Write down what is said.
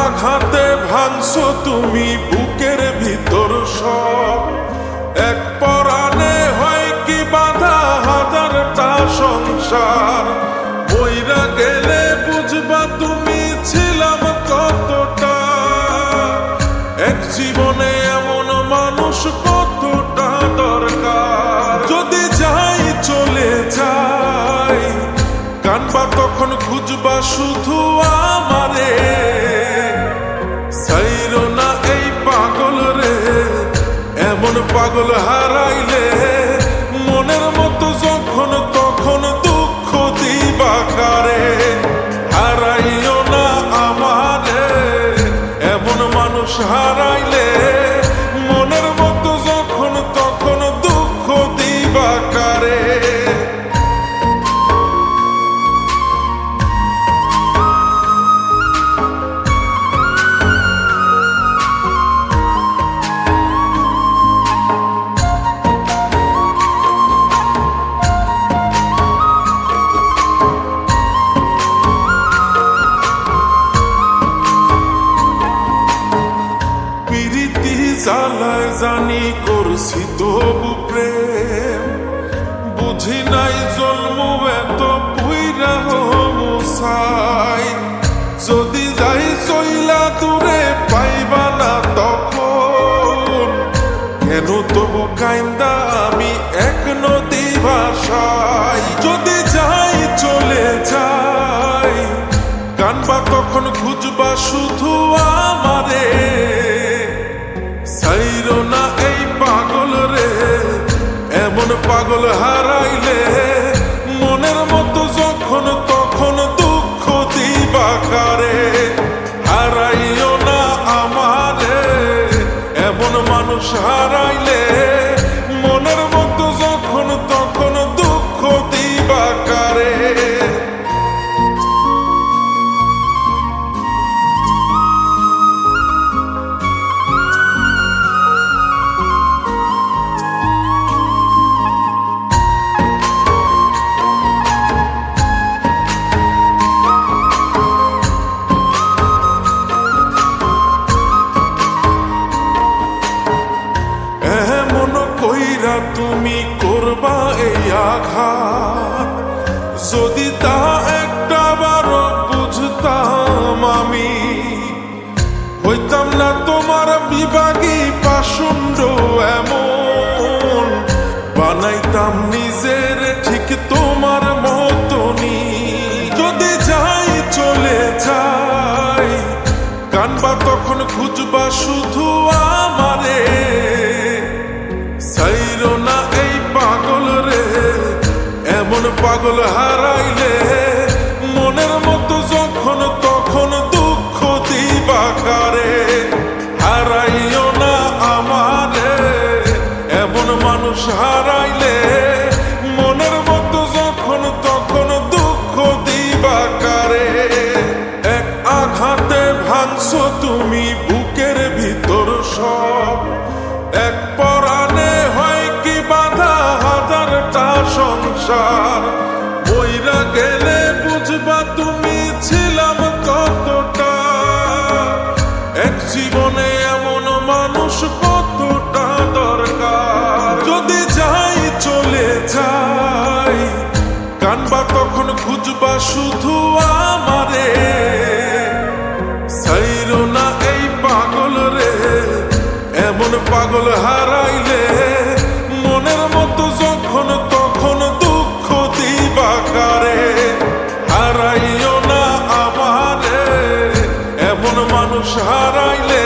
আঘাতে ভাঙছো তুমি বুকের ভিতর সব, এক পরাণে হয় কি বাধা হাজারটা সংসার। বইরা গেলে বুঝবা তুমি ছিলাম কতটা, এক জীবনে এমন মানুষ কতটা দরকার। যদি যাই চলে যাই কানবা তখন খুঁজবা শুধু আমারে, সাইরো না এই পাগল রে। এমন পাগল হারাইলে মনের মতো যখন তখন দুঃখ দিবা কারে। হারাইও না আমারে, এমন মানুষ হারাইলে মনের মতো যখন তখন দুঃখ দিবা কারে। জ্বালায় জানি করছি তবু প্রেম, বুঝি নাই জন্ম এত পুইরা মুসাই। যদি যাই চইলা দূরে পাইবা না তখন, কেন তবু কাইন্দা আমি এক নদী ভাষাই। যদি যাই চলে যাই কানবা তখন খুঁজবা শুধু আমারে, সাইরো না এই পাগল রে। এমন পাগল হারাইলে মনের মতো যখন তখন দুঃখ দিবা কারে। হারাইও না আমারে, এমন মানুষ হারাইলে মনের মতো যখন তখন দুঃখ দিবা কারে। তুমি করবা এই আঘাত, যদি তা একটা বারো বুঝতাম আমি, হইতাম না তোমার বিভাগী পাষণ্ড এমন। বানাইতাম নিজের ঠিক তোমার মতনই। যদি যাই চলে যাই কানবা তখন খুঁজবা শুধু আমারে, সাইরো না এই পাগল রে। এমন পাগল হারাইলে মনের মতো যখন তখন দুঃখ দিবা কারে। হারাইও না আমারে, এমন মানুষ হারাইলে মনের মতো যখন তখন দুঃখ দিবা কারে। এক আঘাতে ভাঙছো তুমি বুকের ভিতর সব, এক পরাণে হয় কি বাধা হাজারটা সংসার। বইরা গেলে বুঝবা তুমি ছিলাম কতটা, এক জীবনে এমন মানুষ কতটা দরকার। যদি যাই চলে যাই কানবা তখন খুঁজবা শুধু আমারে, সাইরো না এই পাগল রে। এমন পাগল হারাইলে মনের মতো যখন তখন দুঃখ দিবা কারে। হারাইও না আমারে, এমন মানুষ হারাইলে